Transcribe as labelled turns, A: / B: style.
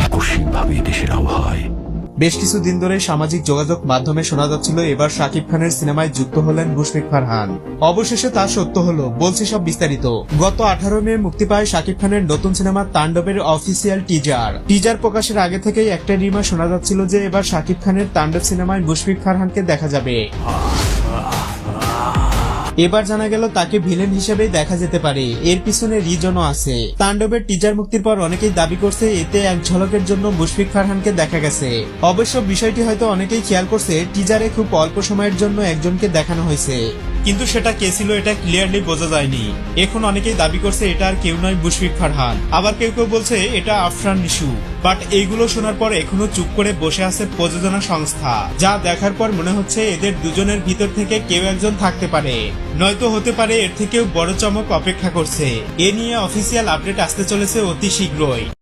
A: আকস্মিকভাবে দেশের আবহাওয়ায়
B: বেশ কিছুদিন ধরে সামাজিক যোগাযোগ মাধ্যমে শোনা যাচ্ছিল এবার শাকিব খানের সিনেমায় যুক্ত হলেন মুশফিক ফারহান। অবশেষে তা সত্য হলো, বলছি সব বিস্তারিত। গত 18 মে মুক্তি পায় শাকিব খানের নতুন সিনেমা তাণ্ডবের অফিসিয়াল টিজার প্রকাশের আগে থেকেই একটা রিমা শোনা যাচ্ছিল যে এবার শাকিব খানের তাণ্ডব সিনেমায় মুশফিক ফারহানকে দেখা যাবে। এবার জানা গেল তাকে ভিলেন হিসেবেই দেখা যেতে পারে। এর পিছনে রিজনও আছে। তাণ্ডবের টিজার মুক্তির পর অনেকেই দাবি করছে এতে এক ঝলকের জন্য মুশফিক ফারহানকে দেখা গেছে। অবশ্য বিষয়টি হয়তো অনেকেই খেয়াল করছে, টিজারে খুব অল্প সময়ের জন্য একজনকে দেখানো হয়েছে, কিন্তু সেটা কে ছিল এটা ক্লিয়ারলি বোঝা যায়নি। এখন অনেকেই দাবি করছে এটা আর কেউ নয় মুশফিক ফারহান, আবার কেউ কেউ বলছে এটা আফরান নিশু। বাট এইগুলো শোনার পর এখনো চুপ করে বসে আছে প্রযোজনা সংস্থা, যা দেখার পর মনে হচ্ছে এদের দুজনের ভিতর থেকে কেউ একজন থাকতে পারে, নয়তো হতে পারে এর থেকেও বড় চমক অপেক্ষা করছে। এ নিয়ে অফিসিয়াল আপডেট আসতে চলেছে অতি শীঘ্রই।